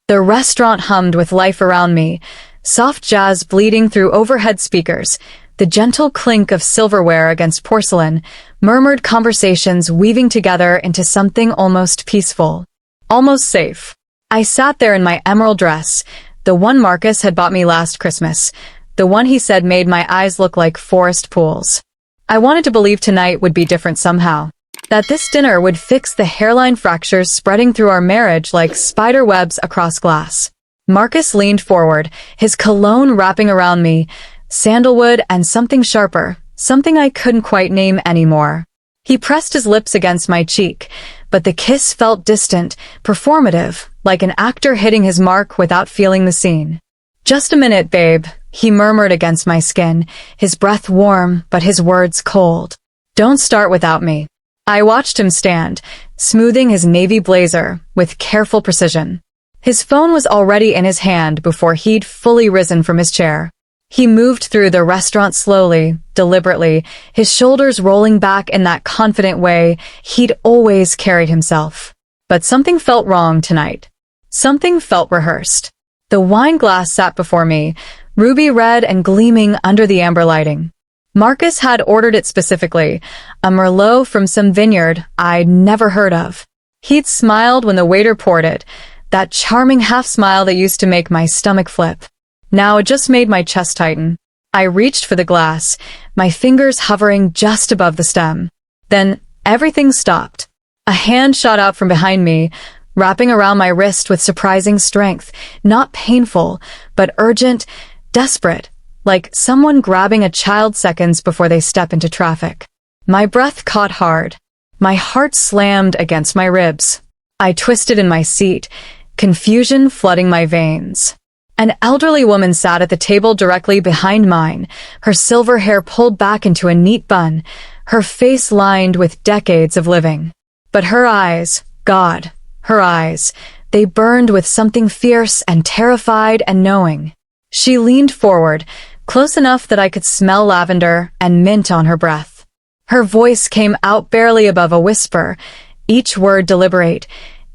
The restaurant hummed with life around me, soft jazz bleeding through overhead speakers, the gentle clink of silverware against porcelain, murmured conversations weaving together into something almost peaceful, almost safe. I sat there in my emerald dress, the one Marcus had bought me last Christmas, the one he said made my eyes look like forest pools. I wanted to believe tonight would be different somehow, that this dinner would fix the hairline fractures spreading through our marriage like spider webs across glass. Marcus leaned forward, his cologne wrapping around me, sandalwood and something sharper, something I couldn't quite name anymore. He pressed his lips against my cheek, but the kiss felt distant, performative, like an actor hitting his mark without feeling the scene. "Just a minute, babe," he murmured against my skin, his breath warm but his words cold. "Don't start without me." I watched him stand, smoothing his navy blazer with careful precision. His phone was already in his hand before he'd fully risen from his chair. He moved through the restaurant slowly, deliberately, his shoulders rolling back in that confident way he'd always carried himself. But something felt wrong tonight. Something felt rehearsed. The wine glass sat before me, ruby red and gleaming under the amber lighting. Marcus had ordered it specifically, a Merlot from some vineyard I'd never heard of. He'd smiled when the waiter poured it, that charming half-smile that used to make my stomach flip. Now it just made my chest tighten. I reached for the glass, my fingers hovering just above the stem. Then everything stopped. A hand shot out from behind me, wrapping around my wrist with surprising strength, not painful, but urgent, desperate, like someone grabbing a child seconds before they step into traffic. My breath caught hard. My heart slammed against my ribs. I twisted in my seat, confusion flooding my veins. An elderly woman sat at the table directly behind mine, her silver hair pulled back into a neat bun, her face lined with decades of living. But her eyes, God, her eyes, they burned with something fierce and terrified and knowing. She leaned forward, close enough that I could smell lavender and mint on her breath. Her voice came out barely above a whisper, each word deliberate,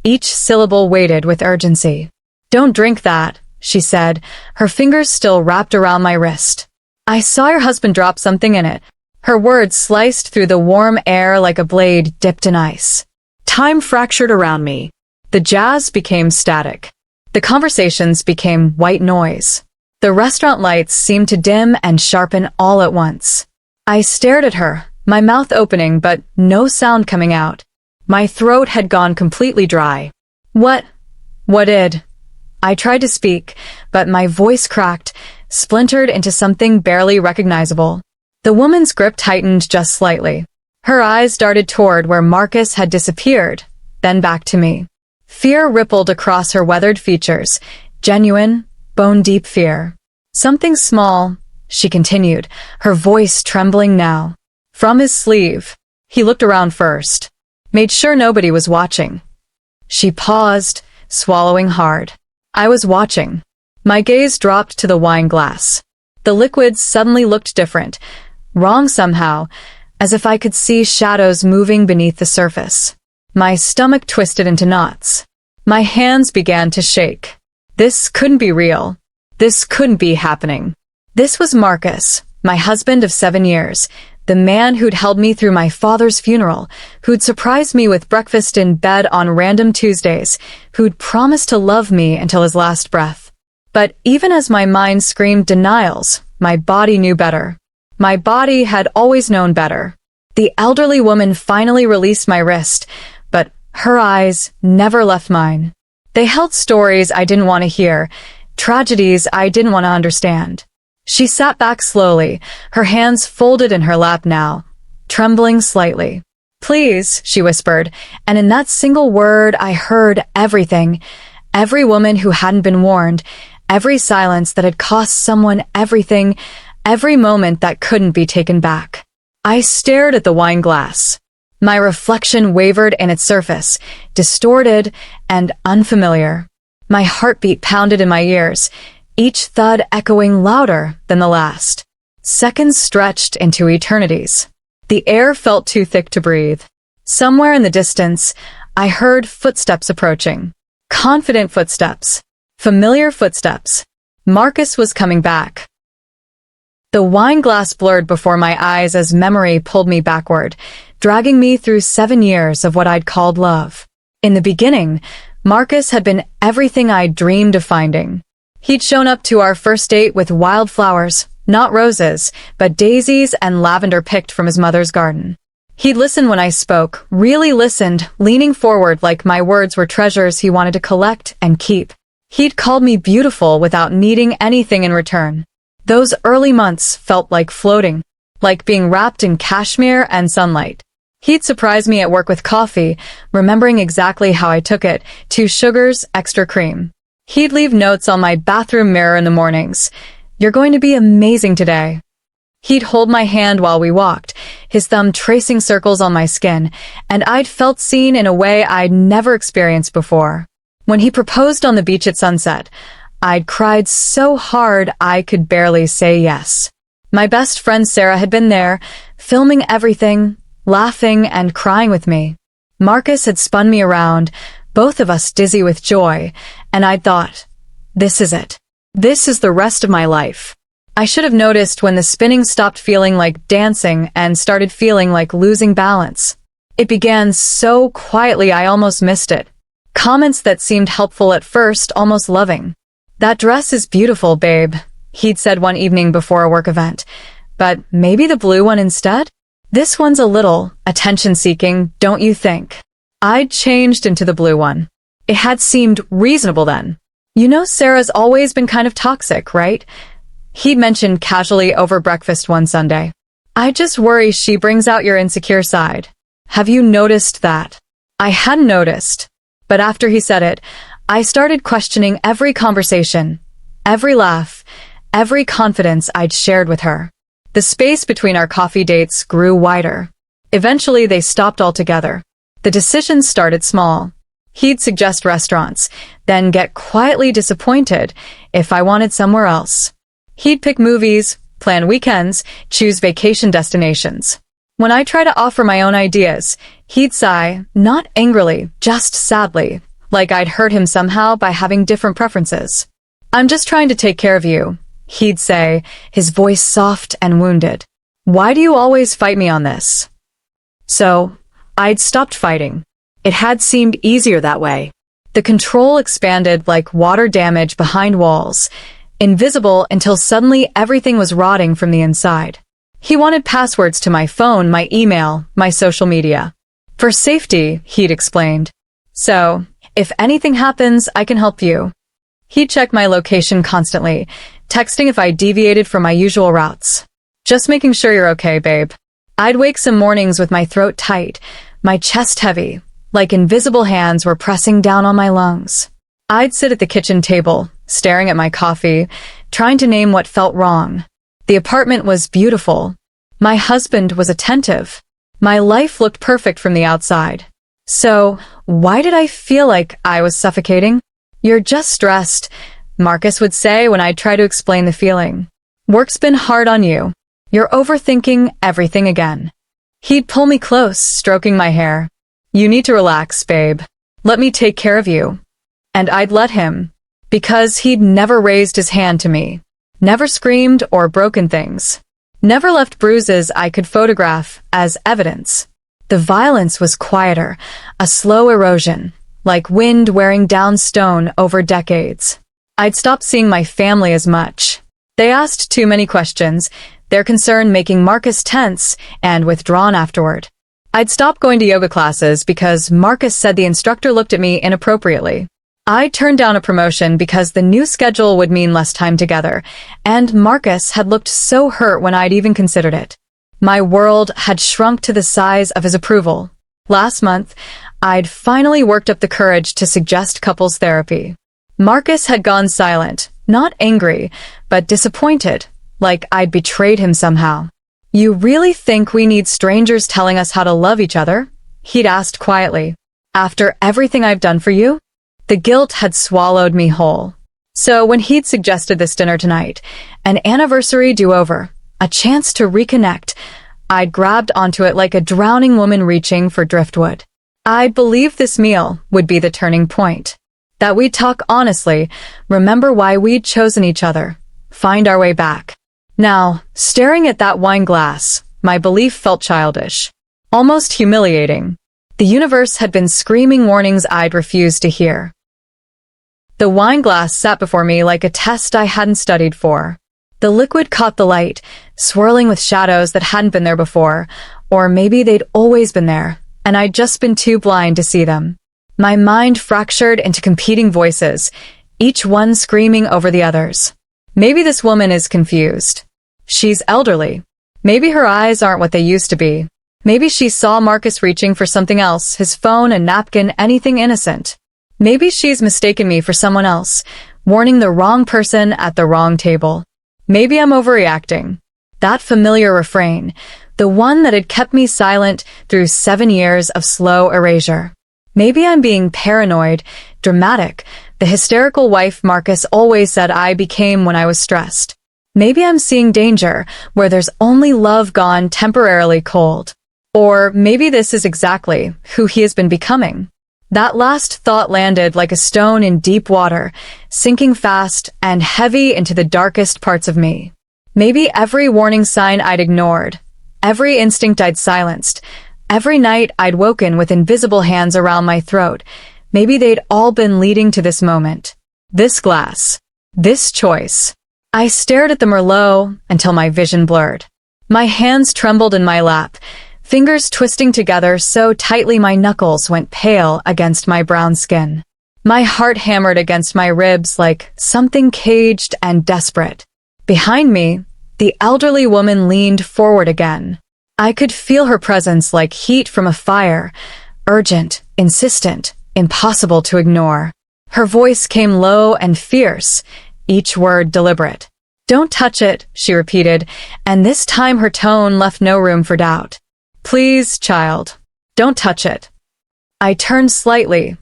each syllable weighted with urgency. "Don't drink that," she said, her fingers still wrapped around my wrist. "I saw your husband drop something in it." Her words sliced through the warm air like a blade dipped in ice. Time fractured around me. The jazz became static. The conversations became white noise. The restaurant lights seemed to dim and sharpen all at once. I stared at her, my mouth opening but no sound coming out. My throat had gone completely dry. What did? I tried to speak, but my voice cracked, splintered into something barely recognizable. The woman's grip tightened just slightly. Her eyes darted toward where Marcus had disappeared, then back to me. Fear rippled across her weathered features, genuine, bone-deep fear. "Something small," she continued, her voice trembling now. "From his sleeve." He looked around first. Made sure nobody was watching. She paused, swallowing hard. I was watching. My gaze dropped to the wine glass. The liquid suddenly looked different, wrong somehow, as if I could see shadows moving beneath the surface. My stomach twisted into knots. My hands began to shake. This couldn't be real. This couldn't be happening. This was Marcus, my husband of 7 years, the man who'd held me through my father's funeral, who'd surprised me with breakfast in bed on random Tuesdays, who'd promised to love me until his last breath. But even as my mind screamed denials, my body knew better. My body had always known better. The elderly woman finally released my wrist, but her eyes never left mine. They held stories I didn't want to hear, tragedies I didn't want to understand. She sat back slowly, her hands folded in her lap now, trembling slightly. "Please," she whispered, and in that single word I heard everything, every woman who hadn't been warned, every silence that had cost someone everything, every moment that couldn't be taken back. I stared at the wine glass. My reflection wavered in its surface, distorted and unfamiliar. My heartbeat pounded in my ears, each thud echoing louder than the last. Seconds stretched into eternities. The air felt too thick to breathe. Somewhere in the distance, I heard footsteps approaching. Confident footsteps. Familiar footsteps. Marcus was coming back. The wine glass blurred before my eyes as memory pulled me backward, dragging me through 7 years of what I'd called love. In the beginning, Marcus had been everything I'd dreamed of finding. He'd shown up to our first date with wildflowers, not roses, but daisies and lavender picked from his mother's garden. He'd listened when I spoke, really listened, leaning forward like my words were treasures he wanted to collect and keep. He'd called me beautiful without needing anything in return. Those early months felt like floating, like being wrapped in cashmere and sunlight. He'd surprise me at work with coffee, remembering exactly how I took it, 2 sugars, extra cream. He'd leave notes on my bathroom mirror in the mornings. "You're going to be amazing today." He'd hold my hand while we walked, his thumb tracing circles on my skin, and I'd felt seen in a way I'd never experienced before. When he proposed on the beach at sunset, I'd cried so hard I could barely say yes. My best friend Sarah had been there, filming everything, laughing and crying with me. Marcus had spun me around, both of us dizzy with joy, and I'd thought, this is it. This is the rest of my life. I should have noticed when the spinning stopped feeling like dancing and started feeling like losing balance. It began so quietly I almost missed it. Comments that seemed helpful at first, almost loving. "That dress is beautiful, babe," he'd said one evening before a work event. "But maybe the blue one instead? This one's a little attention-seeking, don't you think?" I'd changed into the blue one. It had seemed reasonable then. "You know Sarah's always been kind of toxic, right?" He'd mentioned casually over breakfast one Sunday. "I just worry she brings out your insecure side. Have you noticed that?" I hadn't noticed. But after he said it, I started questioning every conversation, every laugh, every confidence I'd shared with her. The space between our coffee dates grew wider. Eventually they stopped altogether. The decisions started small. He'd suggest restaurants, then get quietly disappointed if I wanted somewhere else. He'd pick movies, plan weekends, choose vacation destinations. When I try to offer my own ideas, he'd sigh, not angrily, just sadly, like I'd hurt him somehow by having different preferences. "I'm just trying to take care of you," he'd say, his voice soft and wounded. "Why do you always fight me on this?" So, I'd stopped fighting. It had seemed easier that way. The control expanded like water damage behind walls, invisible until suddenly everything was rotting from the inside. He wanted passwords to my phone, my email, my social media. "For safety," he'd explained. "So, if anything happens, I can help you." He'd check my location constantly, texting if I deviated from my usual routes. "Just making sure you're okay, babe." I'd wake some mornings with my throat tight, my chest heavy, like invisible hands were pressing down on my lungs. I'd sit at the kitchen table, staring at my coffee, trying to name what felt wrong. The apartment was beautiful. My husband was attentive. My life looked perfect from the outside. So, why did I feel like I was suffocating? "You're just stressed," Marcus would say when I'd try to explain the feeling. "Work's been hard on you. You're overthinking everything again." He'd pull me close, stroking my hair. "You need to relax, babe. Let me take care of you." And I'd let him, because he'd never raised his hand to me, never screamed or broken things, never left bruises I could photograph as evidence. The violence was quieter, a slow erosion, like wind wearing down stone over decades. I'd stopped seeing my family as much. They asked too many questions, their concern making Marcus tense and withdrawn afterward. I'd stopped going to yoga classes because Marcus said the instructor looked at me inappropriately. I turned down a promotion because the new schedule would mean less time together, and Marcus had looked so hurt when I'd even considered it. My world had shrunk to the size of his approval. Last month, I'd finally worked up the courage to suggest couples therapy. Marcus had gone silent, not angry, but disappointed, like I'd betrayed him somehow. "You really think we need strangers telling us how to love each other?" he'd asked quietly. "After everything I've done for you?" The guilt had swallowed me whole. So when he'd suggested this dinner tonight, an anniversary do-over, a chance to reconnect, I'd grabbed onto it like a drowning woman reaching for driftwood. I'd believed this meal would be the turning point. That we'd talk honestly, remember why we'd chosen each other, find our way back. Now, staring at that wine glass, my belief felt childish. Almost humiliating. The universe had been screaming warnings I'd refused to hear. The wine glass sat before me like a test I hadn't studied for. The liquid caught the light, swirling with shadows that hadn't been there before, or maybe they'd always been there, and I'd just been too blind to see them. My mind fractured into competing voices, each one screaming over the others. Maybe this woman is confused. She's elderly. Maybe her eyes aren't what they used to be. Maybe she saw Marcus reaching for something else, his phone, a napkin, anything innocent. Maybe she's mistaken me for someone else, warning the wrong person at the wrong table. Maybe I'm overreacting. That familiar refrain, the one that had kept me silent through 7 years of slow erasure. Maybe I'm being paranoid, dramatic, the hysterical wife Marcus always said I became when I was stressed. Maybe I'm seeing danger where there's only love gone temporarily cold. Or maybe this is exactly who he has been becoming. That last thought landed like a stone in deep water, sinking fast and heavy into the darkest parts of me. Maybe every warning sign I'd ignored, every instinct I'd silenced, every night I'd woken with invisible hands around my throat, maybe they'd all been leading to this moment. This glass. This choice. I stared at the Merlot until my vision blurred. My hands trembled in my lap, fingers twisting together so tightly my knuckles went pale against my brown skin. My heart hammered against my ribs like something caged and desperate. Behind me, the elderly woman leaned forward again. I could feel her presence like heat from a fire, urgent, insistent, impossible to ignore. Her voice came low and fierce, each word deliberate. "Don't touch it," she repeated, and this time her tone left no room for doubt. "Please, child, don't touch it." I turned slightly,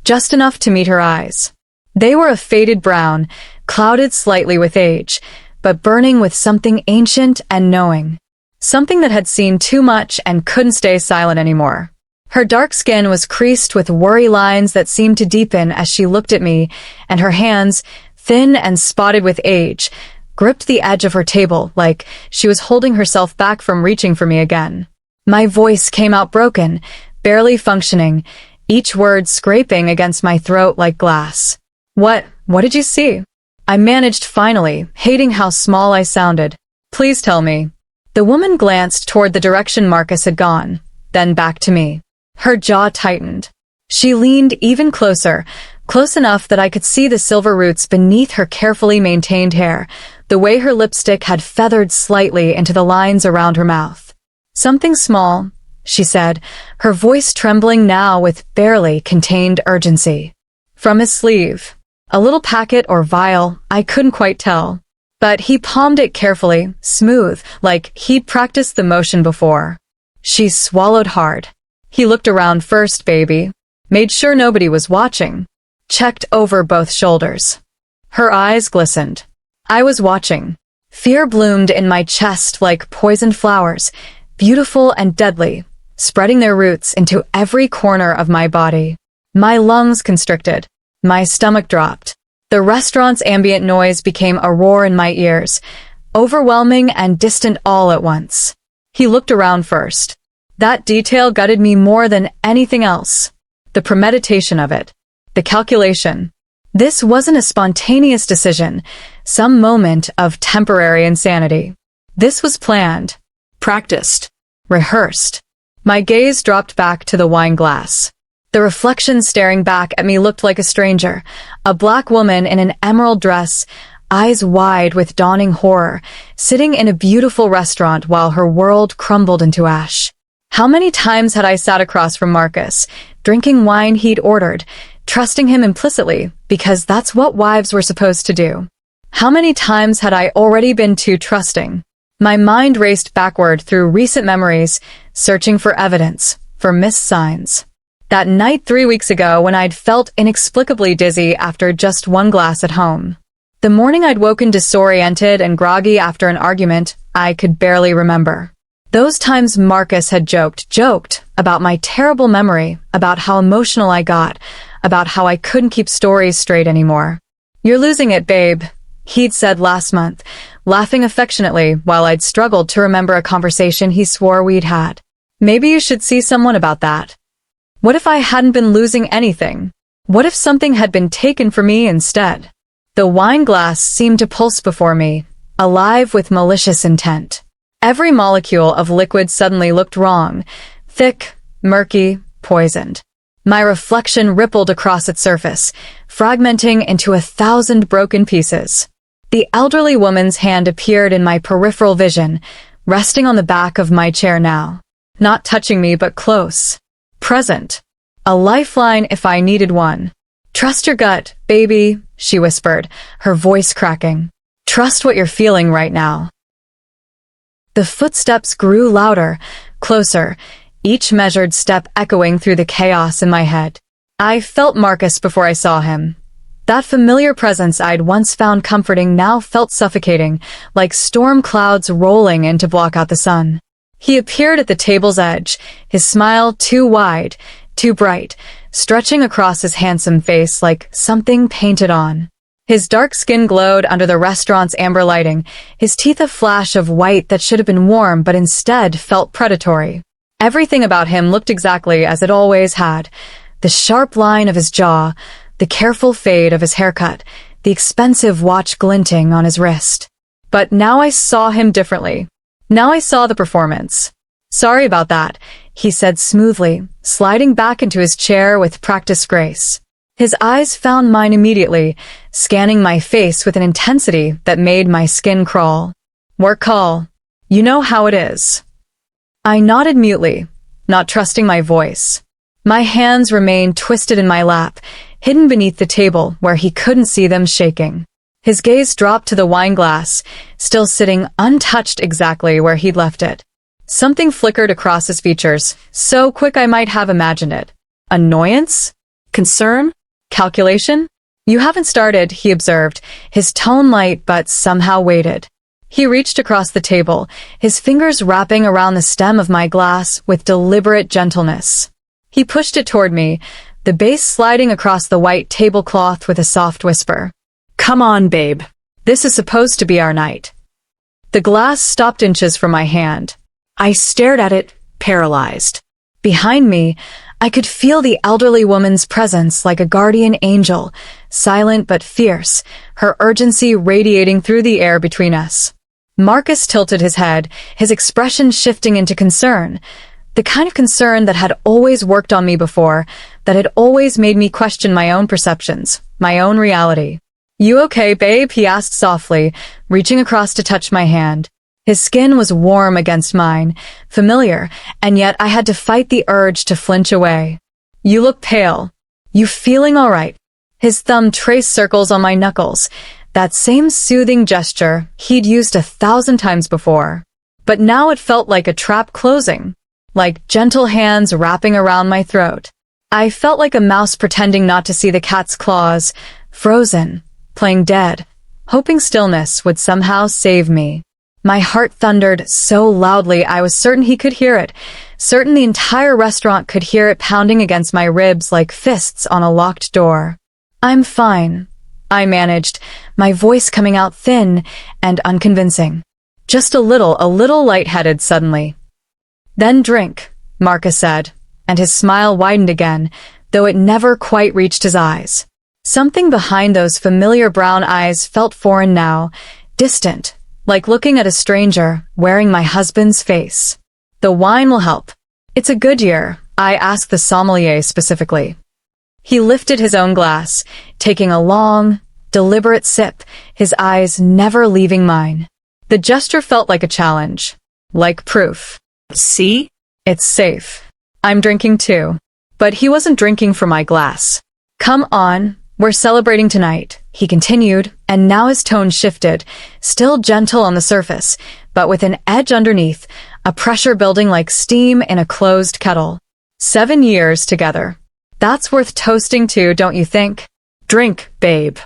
just enough to meet her eyes. They were a faded brown, clouded slightly with age, but burning with something ancient and knowing. Something that had seen too much and couldn't stay silent anymore. Her dark skin was creased with worry lines that seemed to deepen as she looked at me, and her hands, thin and spotted with age, gripped the edge of her table like she was holding herself back from reaching for me again. My voice came out broken, barely functioning, each word scraping against my throat like glass. What did you see?" I managed finally, hating how small I sounded. "Please tell me." The woman glanced toward the direction Marcus had gone, then back to me. Her jaw tightened. She leaned even closer, close enough that I could see the silver roots beneath her carefully maintained hair, the way her lipstick had feathered slightly into the lines around her mouth. "Something small," she said, her voice trembling now with barely contained urgency. "From his sleeve. A little packet or vial, I couldn't quite tell. But he palmed it carefully, smooth, like he'd practiced the motion before." She swallowed hard. "He looked around first, baby. Made sure nobody was watching. Checked over both shoulders." Her eyes glistened. I was watching. Fear bloomed in my chest like poisoned flowers, beautiful and deadly, spreading their roots into every corner of my body. My lungs constricted. My stomach dropped. The restaurant's ambient noise became a roar in my ears, overwhelming and distant all at once. He looked around first. That detail gutted me more than anything else. The premeditation of it. The calculation. This wasn't a spontaneous decision, some moment of temporary insanity. This was planned. Practiced. Rehearsed. My gaze dropped back to the wine glass. The reflection staring back at me looked like a stranger, a black woman in an emerald dress, eyes wide with dawning horror, sitting in a beautiful restaurant while her world crumbled into ash. How many times had I sat across from Marcus, drinking wine he'd ordered, trusting him implicitly, because that's what wives were supposed to do? How many times had I already been too trusting? My mind raced backward through recent memories, searching for evidence, for missed signs. That night 3 weeks ago when I'd felt inexplicably dizzy after just one glass at home. The morning I'd woken disoriented and groggy after an argument I could barely remember. Those times Marcus had joked about my terrible memory, about how emotional I got, about how I couldn't keep stories straight anymore. "You're losing it, babe," he'd said last month, laughing affectionately while I'd struggled to remember a conversation he swore we'd had. Maybe you should see someone about that. What if I hadn't been losing anything? What if something had been taken from me instead? The wine glass seemed to pulse before me, alive with malicious intent. Every molecule of liquid suddenly looked wrong, thick, murky, poisoned. My reflection rippled across its surface, fragmenting into 1,000 broken pieces. The elderly woman's hand appeared in my peripheral vision, resting on the back of my chair now. Not touching me, but close. Present. A lifeline if I needed one. "Trust your gut, baby," she whispered, her voice cracking. "Trust what you're feeling right now." The footsteps grew louder, closer, each measured step echoing through the chaos in my head. I felt Marcus before I saw him. That familiar presence I'd once found comforting now felt suffocating, like storm clouds rolling in to block out the sun. He appeared at the table's edge, his smile too wide, too bright, stretching across his handsome face like something painted on. His dark skin glowed under the restaurant's amber lighting, his teeth a flash of white that should have been warm but instead felt predatory. Everything about him looked exactly as it always had. The sharp line of his jaw, the careful fade of his haircut, the expensive watch glinting on his wrist. But now I saw him differently. Now I saw the performance. "Sorry about that," he said smoothly, sliding back into his chair with practiced grace. His eyes found mine immediately, scanning my face with an intensity that made my skin crawl. "Work call. You know how it is." I nodded mutely, not trusting my voice. My hands remained twisted in my lap, hidden beneath the table where he couldn't see them shaking. His gaze dropped to the wine glass, still sitting untouched exactly where he'd left it. Something flickered across his features, so quick I might have imagined it. Annoyance? Concern? Calculation? "You haven't started," he observed, his tone light but somehow weighted. He reached across the table, his fingers wrapping around the stem of my glass with deliberate gentleness. He pushed it toward me, the base sliding across the white tablecloth with a soft whisper. "Come on, babe. This is supposed to be our night." The glass stopped inches from my hand. I stared at it, paralyzed. Behind me, I could feel the elderly woman's presence like a guardian angel, silent but fierce, her urgency radiating through the air between us. Marcus tilted his head, his expression shifting into concern, the kind of concern that had always worked on me before, that had always made me question my own perceptions, my own reality. "You okay, babe?" he asked softly, reaching across to touch my hand. His skin was warm against mine, familiar, and yet I had to fight the urge to flinch away. "You look pale. You feeling all right?" His thumb traced circles on my knuckles, that same soothing gesture he'd used 1,000 times before. But now it felt like a trap closing, like gentle hands wrapping around my throat. I felt like a mouse pretending not to see the cat's claws, frozen, playing dead, hoping stillness would somehow save me. My heart thundered so loudly I was certain he could hear it, certain the entire restaurant could hear it pounding against my ribs like fists on a locked door. "I'm fine," I managed, my voice coming out thin and unconvincing. Just a little lightheaded suddenly. "Then drink," Marcus said, and his smile widened again, though it never quite reached his eyes. Something behind those familiar brown eyes felt foreign now, distant, like looking at a stranger wearing my husband's face. "The wine will help. It's a good year," I asked the sommelier specifically. He lifted his own glass, taking a long, deliberate sip, his eyes never leaving mine. The gesture felt like a challenge, like proof. "See? It's safe. I'm drinking too." But he wasn't drinking from my glass. "Come on, we're celebrating tonight," he continued, and now his tone shifted, still gentle on the surface, but with an edge underneath, a pressure building like steam in a closed kettle. 7 years together. That's worth toasting to, don't you think? "Drink, babe."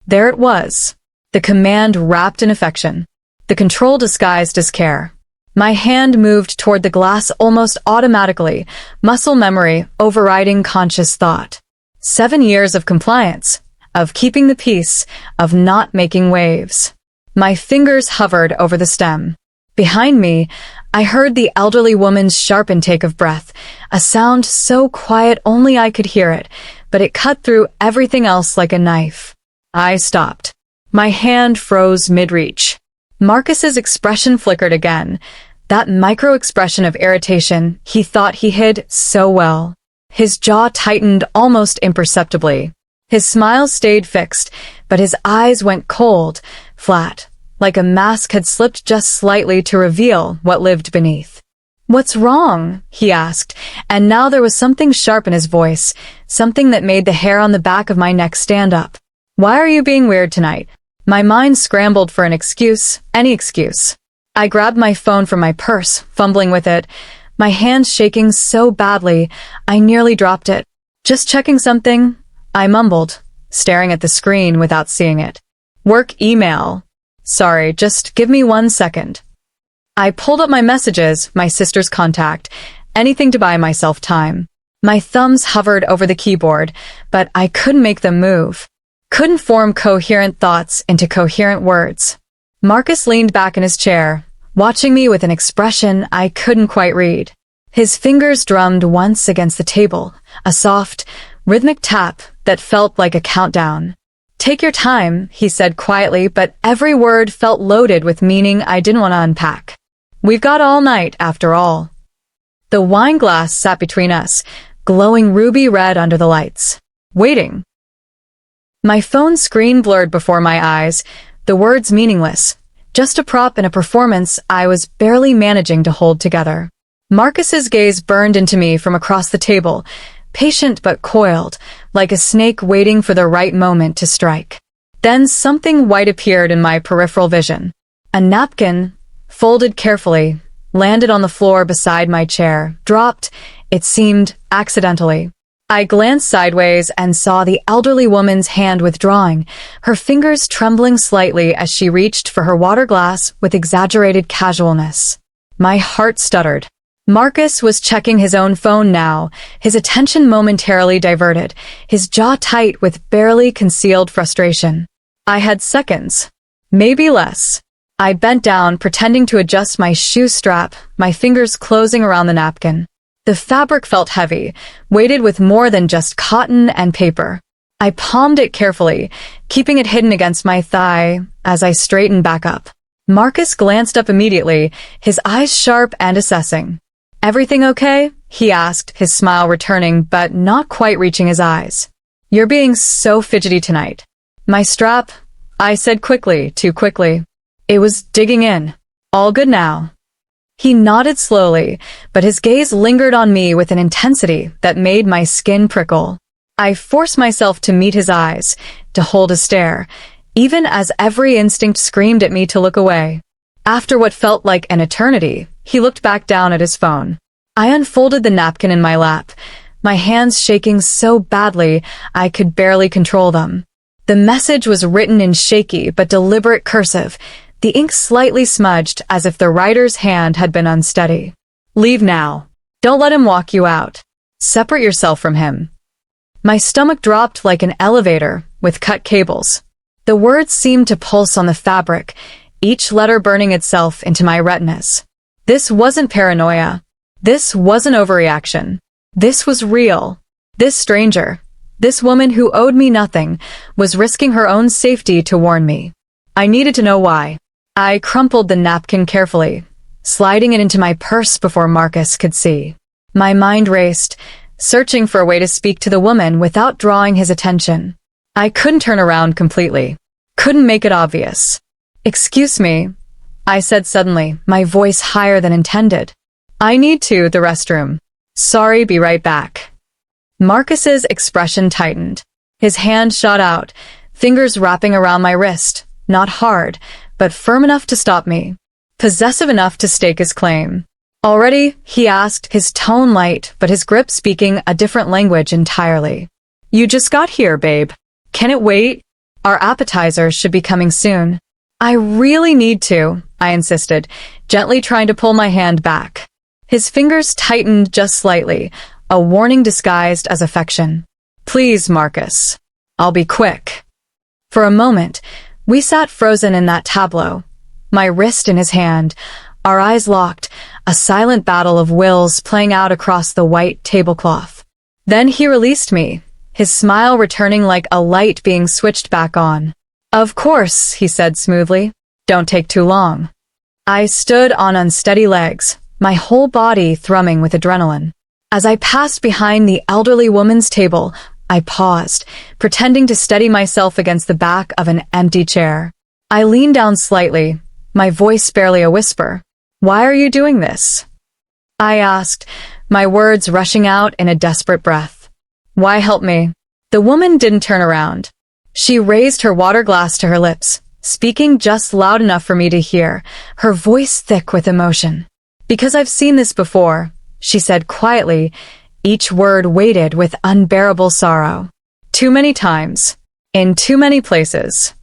There it was. The command wrapped in affection. The control disguised as care. My hand moved toward the glass almost automatically, muscle memory overriding conscious thought. 7 years of compliance, of keeping the peace, of not making waves. My fingers hovered over the stem. Behind me, I heard the elderly woman's sharp intake of breath, a sound so quiet only I could hear it, but it cut through everything else like a knife. I stopped. My hand froze mid-reach. Marcus's expression flickered again, that micro-expression of irritation he thought he hid so well. His jaw tightened almost imperceptibly. His smile stayed fixed, but his eyes went cold, flat, like a mask had slipped just slightly to reveal what lived beneath. "What's wrong?" he asked, and now there was something sharp in his voice, something that made the hair on the back of my neck stand up. "Why are you being weird tonight?" My mind scrambled for an excuse, any excuse. I grabbed my phone from my purse, fumbling with it, my hands shaking so badly I nearly dropped it. "Just checking something," I mumbled, staring at the screen without seeing it. "Work email. Sorry, just give me 1 second." I pulled up my messages, my sister's contact, anything to buy myself time. My thumbs hovered over the keyboard, but I couldn't make them move. Couldn't form coherent thoughts into coherent words. Marcus leaned back in his chair, watching me with an expression I couldn't quite read. His fingers drummed once against the table, a soft, rhythmic tap that felt like a countdown. "Take your time," he said quietly, but every word felt loaded with meaning I didn't want to unpack. "We've got all night, after all." The wine glass sat between us, glowing ruby red under the lights. Waiting. My phone screen blurred before my eyes, the words meaningless, just a prop in a performance I was barely managing to hold together. Marcus's gaze burned into me from across the table, patient but coiled, like a snake waiting for the right moment to strike. Then something white appeared in my peripheral vision. A napkin, folded carefully, landed on the floor beside my chair, dropped, it seemed, accidentally. I glanced sideways and saw the elderly woman's hand withdrawing, her fingers trembling slightly as she reached for her water glass with exaggerated casualness. My heart stuttered. Marcus was checking his own phone now, his attention momentarily diverted, his jaw tight with barely concealed frustration. I had seconds, maybe less. I bent down, pretending to adjust my shoe strap, my fingers closing around the napkin. The fabric felt heavy, weighted with more than just cotton and paper. I palmed it carefully, keeping it hidden against my thigh as I straightened back up. Marcus glanced up immediately, his eyes sharp and assessing. "Everything okay?" he asked, his smile returning but not quite reaching his eyes. "You're being so fidgety tonight." "My strap," I said quickly, too quickly. It was digging in. "All good now." He nodded slowly, but his gaze lingered on me with an intensity that made my skin prickle. I forced myself to meet his eyes, to hold a stare, even as every instinct screamed at me to look away. After what felt like an eternity, he looked back down at his phone. I unfolded the napkin in my lap, my hands shaking so badly I could barely control them. The message was written in shaky but deliberate cursive, the ink slightly smudged as if the writer's hand had been unsteady. "Leave now. Don't let him walk you out. Separate yourself from him." My stomach dropped like an elevator with cut cables. The words seemed to pulse on the fabric, each letter burning itself into my retinas. This wasn't paranoia. This wasn't overreaction. This was real. This stranger, this woman who owed me nothing, was risking her own safety to warn me. I needed to know why. I crumpled the napkin carefully, sliding it into my purse before Marcus could see. My mind raced, searching for a way to speak to the woman without drawing his attention. I couldn't turn around completely. Couldn't make it obvious. "Excuse me," I said suddenly, my voice higher than intended. "I need to the restroom." "Sorry, be right back." Marcus's expression tightened. His hand shot out, fingers wrapping around my wrist, not hard, but firm enough to stop me, possessive enough to stake his claim. "Already?" he asked, his tone light, but his grip speaking a different language entirely. "You just got here, babe. Can it wait? Our appetizers should be coming soon." "I really need to," I insisted, gently trying to pull my hand back. His fingers tightened just slightly, a warning disguised as affection. Please, Marcus. I'll be quick. For a moment, we sat frozen in that tableau, my wrist in his hand, our eyes locked, a silent battle of wills playing out across the white tablecloth. Then he released me, his smile returning like a light being switched back on. Of course, he said smoothly. Don't take too long. I stood on unsteady legs, my whole body thrumming with adrenaline. As I passed behind the elderly woman's table, I paused, pretending to steady myself against the back of an empty chair. I leaned down slightly, my voice barely a whisper. Why are you doing this? I asked, my words rushing out in a desperate breath. Why help me? The woman didn't turn around. She raised her water glass to her lips, speaking just loud enough for me to hear, her voice thick with emotion. Because I've seen this before, she said quietly, each word weighted with unbearable sorrow. Too many times. In too many places.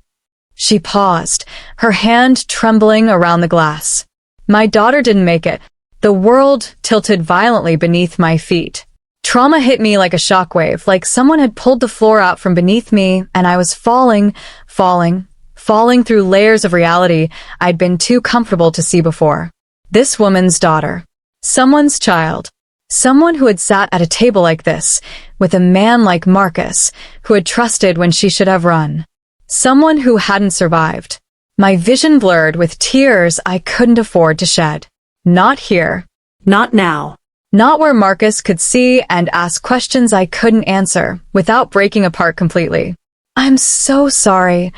She paused, her hand trembling around the glass. My daughter didn't make it. The world tilted violently beneath my feet. Trauma hit me like a shockwave, like someone had pulled the floor out from beneath me, and I was falling through layers of reality I'd been too comfortable to see before. This woman's daughter. Someone's child. Someone who had sat at a table like this, with a man like Marcus, who had trusted when she should have run. Someone who hadn't survived. My vision blurred with tears I couldn't afford to shed. Not here. Not now. Not where Marcus could see and ask questions I couldn't answer, without breaking apart completely. I'm so sorry,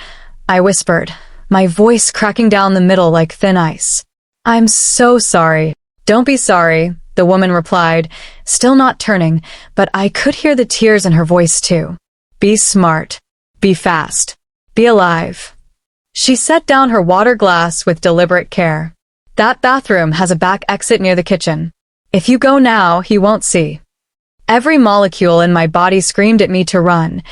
I whispered, my voice cracking down the middle like thin ice. I'm so sorry. Don't be sorry, the woman replied, still not turning, but I could hear the tears in her voice too. Be smart. Be fast. Be alive. She set down her water glass with deliberate care. That bathroom has a back exit near the kitchen. If you go now, he won't see. Every molecule in my body screamed at me to run,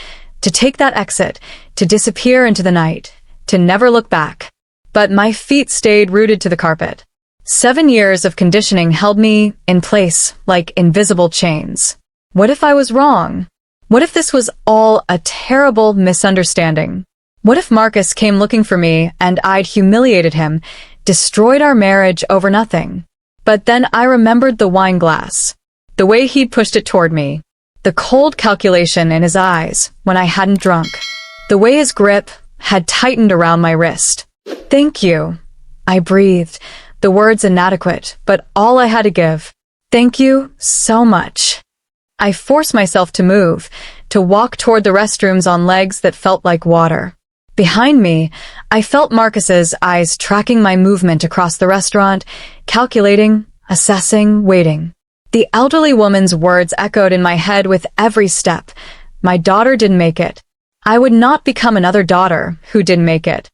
to take that exit, to disappear into the night, to never look back. But my feet stayed rooted to the carpet. 7 years of conditioning held me in place like invisible chains. What if I was wrong? What if this was all a terrible misunderstanding? What if Marcus came looking for me and I'd humiliated him, destroyed our marriage over nothing? But then I remembered the wine glass, the way he'd pushed it toward me, the cold calculation in his eyes when I hadn't drunk, the way his grip had tightened around my wrist. Thank you, I breathed, the words inadequate, but all I had to give. Thank you so much. I forced myself to move, to walk toward the restrooms on legs that felt like water. Behind me, I felt Marcus's eyes tracking my movement across the restaurant, calculating, assessing, waiting. The elderly woman's words echoed in my head with every step. My daughter didn't make it. I would not become another daughter who didn't make it.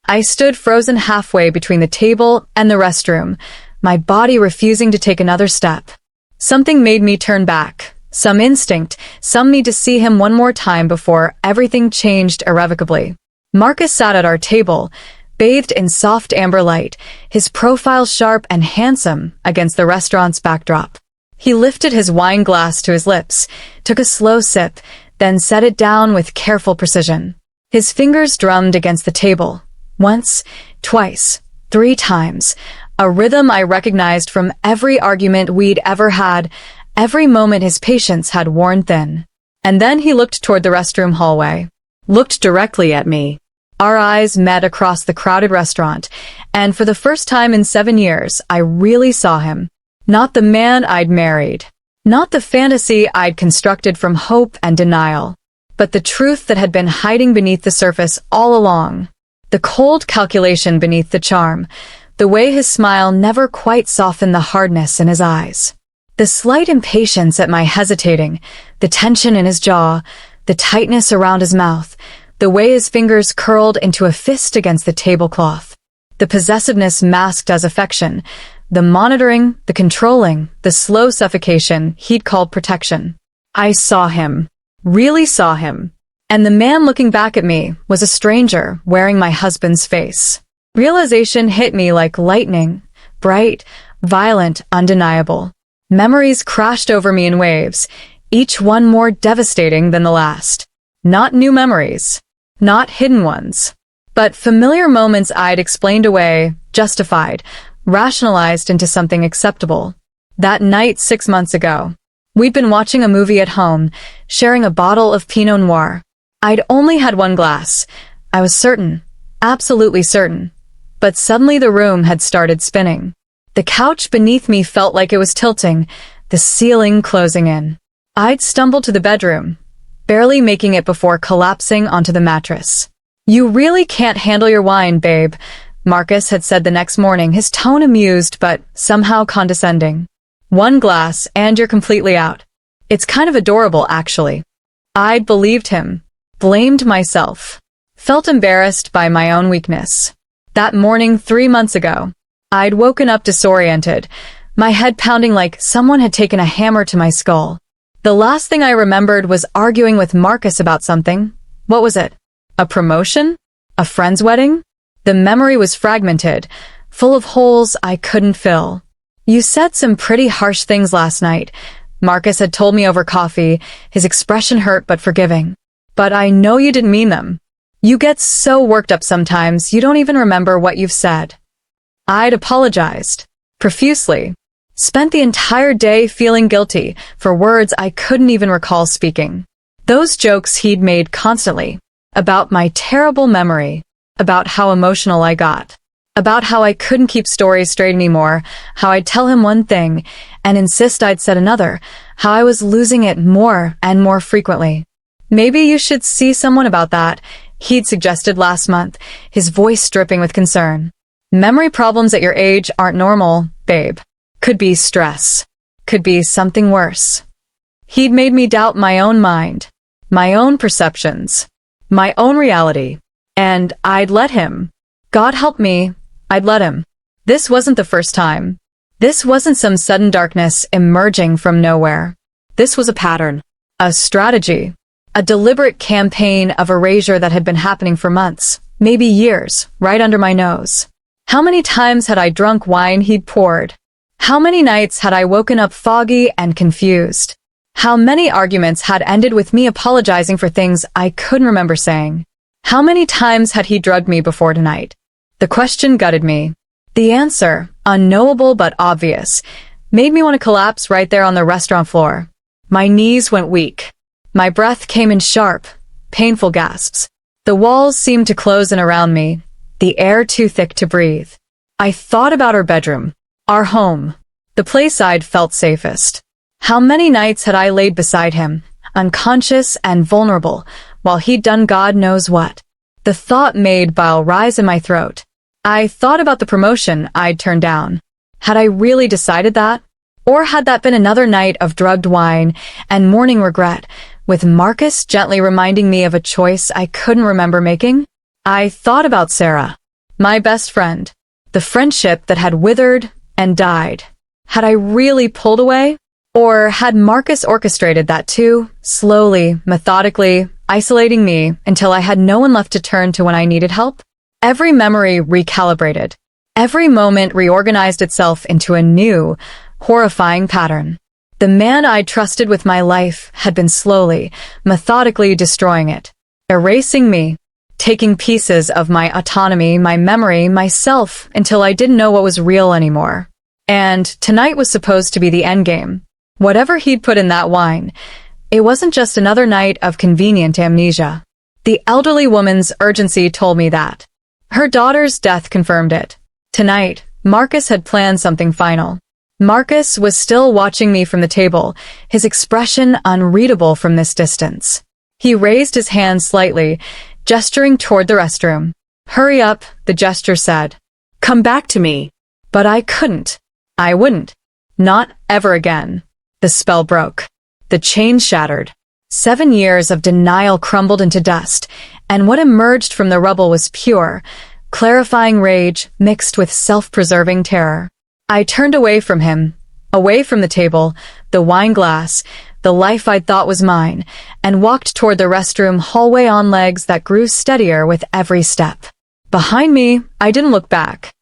I stood frozen halfway between the table and the restroom, my body refusing to take another step. Something made me turn back. Some instinct, some need to see him one more time before everything changed irrevocably. Marcus sat at our table, bathed in soft amber light, his profile sharp and handsome against the restaurant's backdrop. He lifted his wine glass to his lips, took a slow sip, then set it down with careful precision. His fingers drummed against the table. Once, twice, 3 times, a rhythm I recognized from every argument we'd ever had, every moment his patience had worn thin. And then he looked toward the restroom hallway, looked directly at me. Our eyes met across the crowded restaurant, and for the first time in 7 years, I really saw him. Not the man I'd married, not the fantasy I'd constructed from hope and denial, but the truth that had been hiding beneath the surface all along. The cold calculation beneath the charm, the way his smile never quite softened the hardness in his eyes. The slight impatience at my hesitating, the tension in his jaw, the tightness around his mouth, the way his fingers curled into a fist against the tablecloth. The possessiveness masked as affection, the monitoring, the controlling, the slow suffocation he'd called protection. I saw him, really saw him. And the man looking back at me was a stranger wearing my husband's face. Realization hit me like lightning, bright, violent, undeniable. Memories crashed over me in waves, each one more devastating than the last. Not new memories, not hidden ones, but familiar moments I'd explained away, justified, rationalized into something acceptable. That night 6 months ago, we'd been watching a movie at home, sharing a bottle of Pinot Noir. I'd only had one glass. I was certain, absolutely certain. But suddenly the room had started spinning. The couch beneath me felt like it was tilting, the ceiling closing in. I'd stumbled to the bedroom, barely making it before collapsing onto the mattress. "You really can't handle your wine, babe," Marcus had said the next morning, his tone amused but somehow condescending. "One glass and you're completely out. It's kind of adorable, actually." I'd believed him, blamed myself, felt embarrassed by my own weakness. That morning 3 months ago, I'd woken up disoriented, my head pounding like someone had taken a hammer to my skull. The last thing I remembered was arguing with Marcus about something. What was it? A promotion? A friend's wedding? The memory was fragmented, full of holes I couldn't fill. "You said some pretty harsh things last night," Marcus had told me over coffee, his expression hurt but forgiving. "But I know you didn't mean them. You get so worked up sometimes you don't even remember what you've said." I'd apologized, profusely, spent the entire day feeling guilty for words I couldn't even recall speaking. Those jokes he'd made constantly, about my terrible memory, about how emotional I got, about how I couldn't keep stories straight anymore, how I'd tell him one thing and insist I'd said another, how I was losing it more and more frequently. "Maybe you should see someone about that," he'd suggested last month, his voice dripping with concern. "Memory problems at your age aren't normal, babe. Could be stress. Could be something worse." He'd made me doubt my own mind, my own perceptions, my own reality. And I'd let him. God help me, I'd let him. This wasn't the first time. This wasn't some sudden darkness emerging from nowhere. This was a pattern, a strategy, a deliberate campaign of erasure that had been happening for months, maybe years, right under my nose. How many times had I drunk wine he'd poured? How many nights had I woken up foggy and confused? How many arguments had ended with me apologizing for things I couldn't remember saying? How many times had he drugged me before tonight? The question gutted me. The answer, unknowable but obvious, made me want to collapse right there on the restaurant floor. My knees went weak. My breath came in sharp, painful gasps. The walls seemed to close in around me, the air too thick to breathe. I thought about our bedroom, our home, the place I'd felt safest. How many nights had I laid beside him, unconscious and vulnerable, while he'd done God knows what? The thought made bile rise in my throat. I thought about the promotion I'd turned down. Had I really decided that? Or had that been another night of drugged wine and morning regret, with Marcus gently reminding me of a choice I couldn't remember making? I thought about Sarah, my best friend, the friendship that had withered and died. Had I really pulled away? Or had Marcus orchestrated that too, slowly, methodically, isolating me until I had no one left to turn to when I needed help? Every memory recalibrated. Every moment reorganized itself into a new, horrifying pattern. The man I trusted with my life had been slowly, methodically destroying it, erasing me, taking pieces of my autonomy, my memory, myself, until I didn't know what was real anymore. And tonight was supposed to be the endgame. Whatever he'd put in that wine, it wasn't just another night of convenient amnesia. The elderly woman's urgency told me that. Her daughter's death confirmed it. Tonight, Marcus had planned something final. Marcus was still watching me from the table, his expression unreadable from this distance. He raised his hand slightly, gesturing toward the restroom. "Hurry up," the gesture said. "Come back to me." But I couldn't. I wouldn't. Not ever again. The spell broke. The chain shattered. 7 years of denial crumbled into dust, and what emerged from the rubble was pure, clarifying rage mixed with self-preserving terror. I turned away from him, away from the table, the wine glass, the life I'd thought was mine, and walked toward the restroom hallway on legs that grew steadier with every step. Behind me, I didn't look back.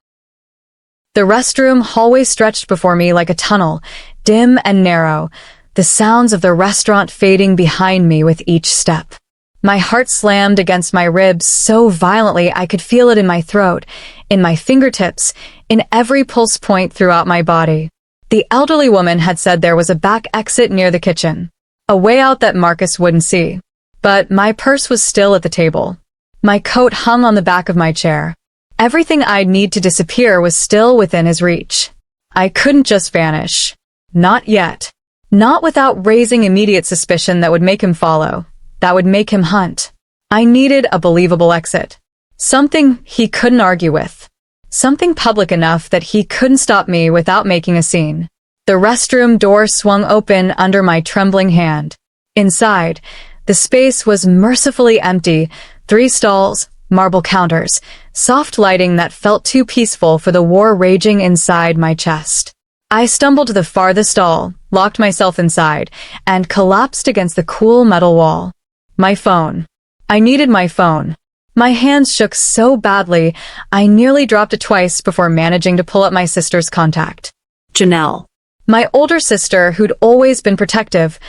The restroom hallway stretched before me like a tunnel, dim and narrow, the sounds of the restaurant fading behind me with each step. My heart slammed against my ribs so violently I could feel it in my throat, in my fingertips, in every pulse point throughout my body. The elderly woman had said there was a back exit near the kitchen, a way out that Marcus wouldn't see. But my purse was still at the table. My coat hung on the back of my chair. Everything I'd need to disappear was still within his reach. I couldn't just vanish. Not yet. Not without raising immediate suspicion that would make him follow, that would make him hunt. I needed a believable exit. Something he couldn't argue with. Something public enough that he couldn't stop me without making a scene. The restroom door swung open under my trembling hand. Inside, the space was mercifully empty, 3 stalls, marble counters, soft lighting that felt too peaceful for the war raging inside my chest. I stumbled to the farthest stall, locked myself inside, and collapsed against the cool metal wall. My phone. I needed my phone. My hands shook so badly, I nearly dropped it twice before managing to pull up my sister's contact. Janelle. My older sister, who'd always been protective,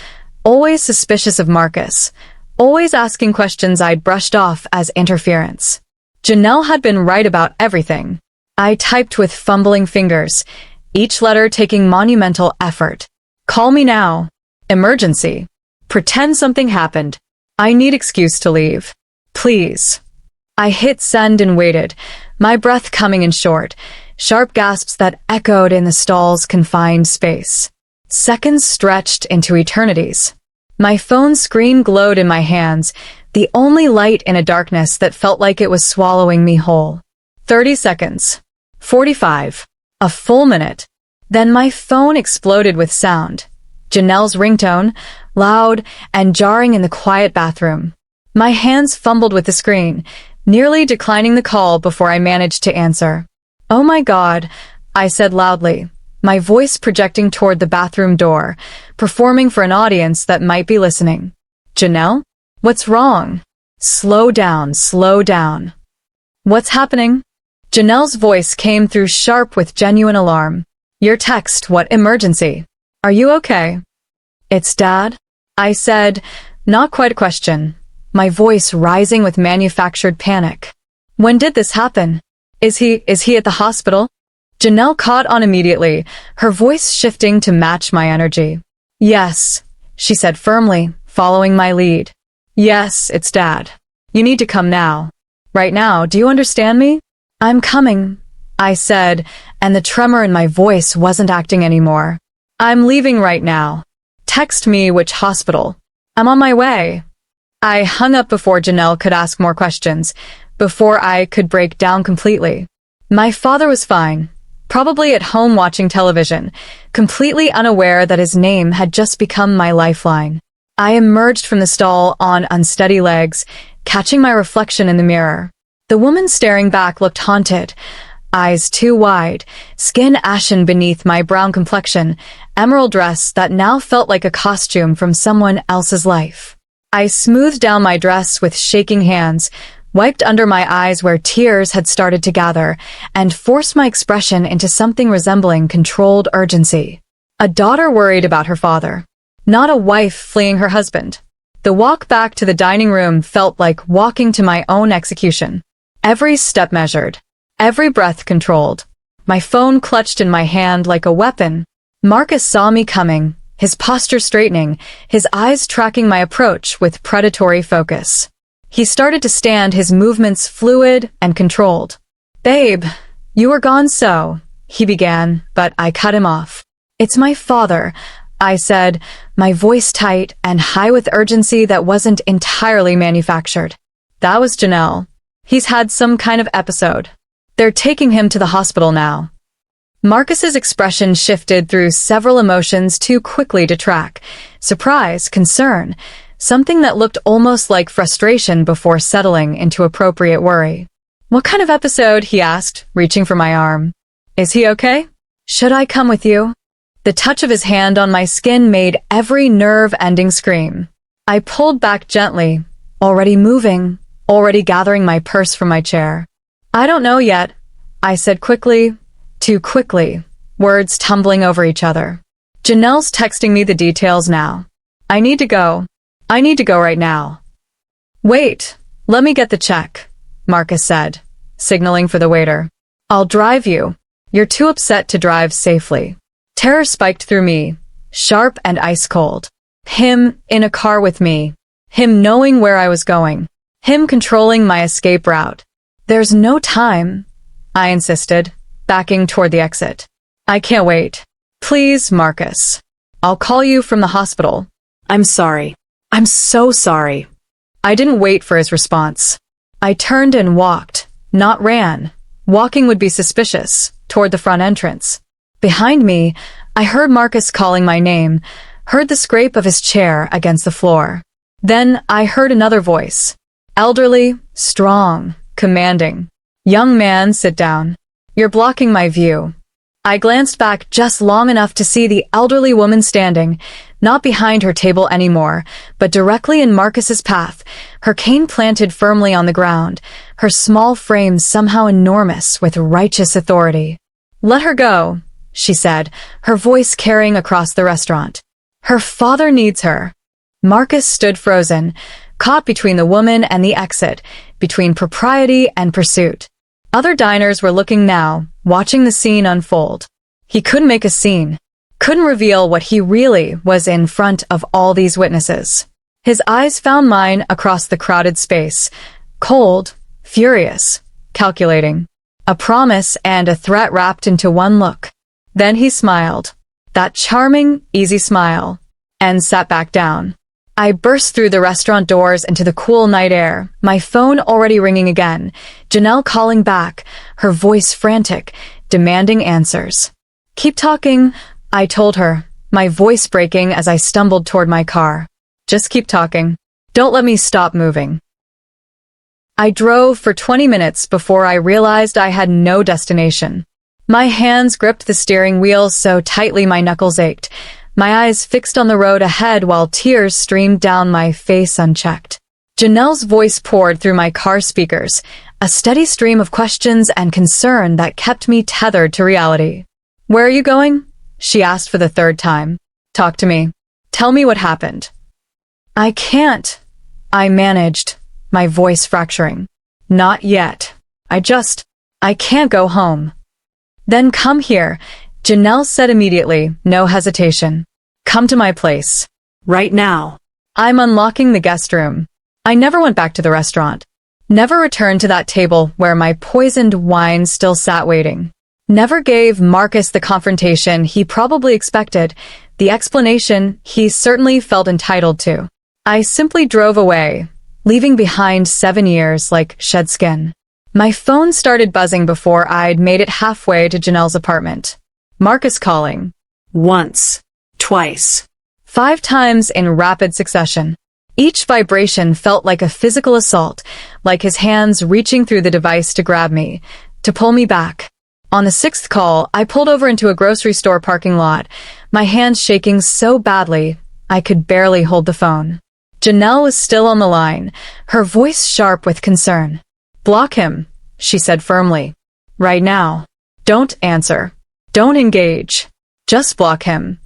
always suspicious of Marcus, always asking questions I'd brushed off as interference. Janelle had been right about everything. I typed with fumbling fingers, each letter taking monumental effort. Call me now. Emergency. Pretend something happened. I need excuse to leave. Please. I hit send and waited, my breath coming in short, sharp gasps that echoed in the stall's confined space. Seconds stretched into eternities. My phone screen glowed in my hands, the only light in a darkness that felt like it was swallowing me whole. 30 seconds. 45. A full minute. Then my phone exploded with sound. Janelle's ringtone, loud and jarring in the quiet bathroom. My hands fumbled with the screen, nearly declining the call before I managed to answer. Oh my God, I said loudly, my voice projecting toward the bathroom door, performing for an audience that might be listening. Janelle? What's wrong? Slow down, slow down. What's happening? Janelle's voice came through sharp with genuine alarm. Your text, what emergency? Are you okay? It's Dad? I said, not quite a question, my voice rising with manufactured panic. When did this happen? Is he at the hospital? Janelle caught on immediately, her voice shifting to match my energy. Yes, she said firmly, following my lead. Yes, it's Dad. You need to come now. Right now, do you understand me? I'm coming, I said, and the tremor in my voice wasn't acting anymore. I'm leaving right now. Text me which hospital. I'm on my way. I hung up before Janelle could ask more questions, before I could break down completely. My father was fine, probably at home watching television, completely unaware that his name had just become my lifeline. I emerged from the stall on unsteady legs, catching my reflection in the mirror. The woman staring back looked haunted, eyes too wide, skin ashen beneath my brown complexion, emerald dress that now felt like a costume from someone else's life. I smoothed down my dress with shaking hands, wiped under my eyes where tears had started to gather, and forced my expression into something resembling controlled urgency. A daughter worried about her father, not a wife fleeing her husband. The walk back to the dining room felt like walking to my own execution. Every step measured, every breath controlled. My phone clutched in my hand like a weapon. Marcus saw me coming, his posture straightening, his eyes tracking my approach with predatory focus. He started to stand, his movements fluid and controlled. Babe, you were gone so, he began, but I cut him off. It's my father, I said, my voice tight and high with urgency that wasn't entirely manufactured. That was Janelle. He's had some kind of episode. They're taking him to the hospital now. Marcus's expression shifted through several emotions too quickly to track. Surprise, concern, something that looked almost like frustration before settling into appropriate worry. What kind of episode? He asked, reaching for my arm. Is he okay? Should I come with you? The touch of his hand on my skin made every nerve-ending scream. I pulled back gently, already moving, already gathering my purse from my chair. I don't know yet, I said quickly, too quickly, words tumbling over each other. Janelle's texting me the details now. I need to go. I need to go right now. Wait, let me get the check, Marcus said, signaling for the waiter. I'll drive you. You're too upset to drive safely. Terror spiked through me, sharp and ice cold. Him in a car with me. Him knowing where I was going. Him controlling my escape route. There's no time, I insisted, backing toward the exit. I can't wait. Please, Marcus. I'll call you from the hospital. I'm sorry. I'm so sorry. I didn't wait for his response. I turned and walked, not ran. Walking would be suspicious, toward the front entrance. Behind me, I heard Marcus calling my name, heard the scrape of his chair against the floor. Then I heard another voice. Elderly, strong, commanding. Young man, sit down. You're blocking my view. I glanced back just long enough to see the elderly woman standing, not behind her table anymore, but directly in Marcus's path, her cane planted firmly on the ground, her small frame somehow enormous with righteous authority. Let her go, she said, her voice carrying across the restaurant. Her father needs her. Marcus stood frozen, caught between the woman and the exit, between propriety and pursuit. Other diners were looking now, watching the scene unfold. He couldn't make a scene, couldn't reveal what he really was in front of all these witnesses. His eyes found mine across the crowded space, cold, furious, calculating. A promise and a threat wrapped into one look. Then he smiled, that charming, easy smile, and sat back down. I burst through the restaurant doors into the cool night air, my phone already ringing again, Janelle calling back, her voice frantic, demanding answers. Keep talking, I told her, my voice breaking as I stumbled toward my car. Just keep talking. Don't let me stop moving. I drove for 20 minutes before I realized I had no destination. My hands gripped the steering wheel so tightly my knuckles ached, my eyes fixed on the road ahead while tears streamed down my face unchecked. Janelle's voice poured through my car speakers, a steady stream of questions and concern that kept me tethered to reality. Where are you going? She asked for the third time. Talk to me. Tell me what happened. I can't. I managed, my voice fracturing. Not yet. I can't go home. Then come here, Janelle said immediately, no hesitation. Come to my place. Right now. I'm unlocking the guest room. I never went back to the restaurant. Never returned to that table where my poisoned wine still sat waiting. Never gave Marcus the confrontation he probably expected, the explanation he certainly felt entitled to. I simply drove away, leaving behind 7 years like shed skin. My phone started buzzing before I'd made it halfway to Janelle's apartment. Marcus calling. Once. Twice. 5 times in rapid succession. Each vibration felt like a physical assault, like his hands reaching through the device to grab me, to pull me back. On the 6th call, I pulled over into a grocery store parking lot, my hands shaking so badly I could barely hold the phone. Janelle was still on the line, her voice sharp with concern. Block him, she said firmly. Right now. Don't answer. Don't engage. Just block him.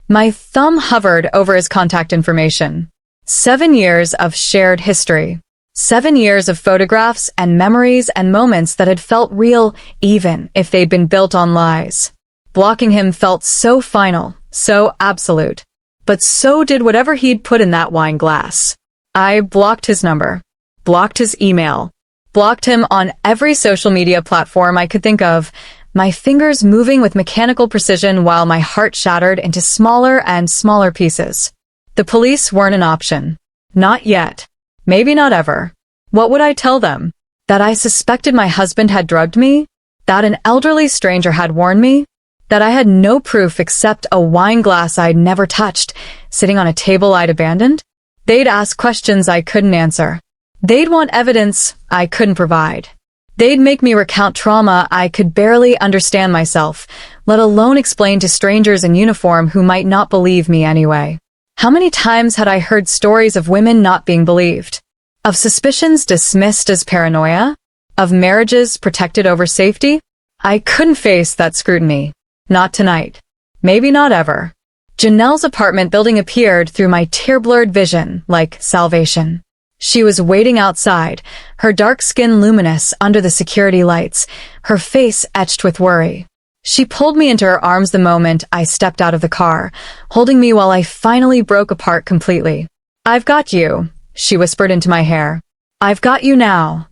My thumb hovered over his contact information. 7 years of shared history. 7 years of photographs and memories and moments that had felt real even if they'd been built on lies. Blocking him felt so final, so absolute. But so did whatever he'd put in that wine glass. I blocked his number. Blocked his email. Blocked him on every social media platform I could think of, my fingers moving with mechanical precision while my heart shattered into smaller and smaller pieces. The police weren't an option. Not yet. Maybe not ever. What would I tell them? That I suspected my husband had drugged me? That an elderly stranger had warned me? That I had no proof except a wine glass I'd never touched, sitting on a table I'd abandoned? They'd ask questions I couldn't answer. They'd want evidence I couldn't provide. They'd make me recount trauma I could barely understand myself, let alone explain to strangers in uniform who might not believe me anyway. How many times had I heard stories of women not being believed? Of suspicions dismissed as paranoia? Of marriages protected over safety? I couldn't face that scrutiny. Not tonight. Maybe not ever. Janelle's apartment building appeared through my tear-blurred vision like salvation. She was waiting outside, her dark skin luminous under the security lights, her face etched with worry. She pulled me into her arms the moment I stepped out of the car, holding me while I finally broke apart completely. "I've got you," she whispered into my hair. "I've got you now."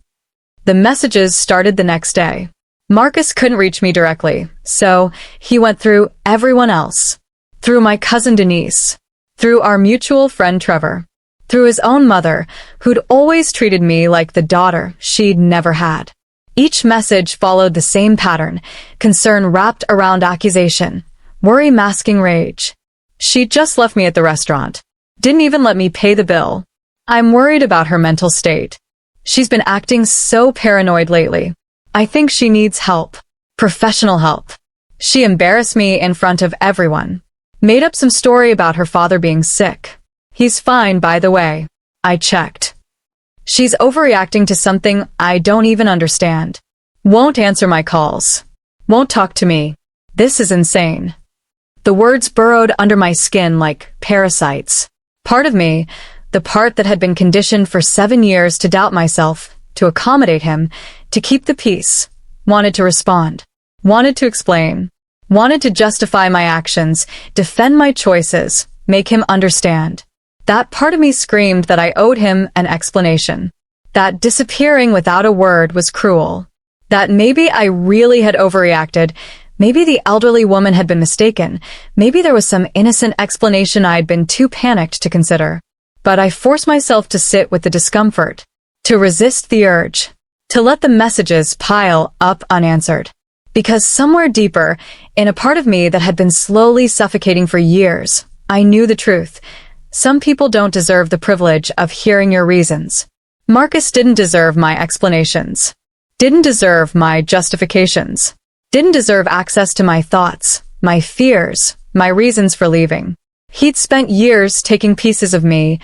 The messages started the next day. Marcus couldn't reach me directly, so he went through everyone else. Through my cousin Denise. Through our mutual friend Trevor. Through his own mother, who'd always treated me like the daughter she'd never had. Each message followed the same pattern, concern wrapped around accusation, worry masking rage. She'd just left me at the restaurant. Didn't even let me pay the bill. I'm worried about her mental state. She's been acting so paranoid lately. I think she needs help. Professional help. She embarrassed me in front of everyone. Made up some story about her father being sick. He's fine, by the way. I checked. She's overreacting to something I don't even understand. Won't answer my calls. Won't talk to me. This is insane. The words burrowed under my skin like parasites. Part of me, the part that had been conditioned for 7 years to doubt myself, to accommodate him, to keep the peace, wanted to respond. Wanted to explain. Wanted to justify my actions, defend my choices, make him understand. That part of me screamed that I owed him an explanation. That disappearing without a word was cruel. That maybe I really had overreacted, maybe the elderly woman had been mistaken, maybe there was some innocent explanation I had been too panicked to consider. But I forced myself to sit with the discomfort, to resist the urge, to let the messages pile up unanswered. Because somewhere deeper, in a part of me that had been slowly suffocating for years, I knew the truth. Some people don't deserve the privilege of hearing your reasons. Marcus didn't deserve my explanations. Didn't deserve my justifications. Didn't deserve access to my thoughts, my fears, my reasons for leaving. He'd spent years taking pieces of me,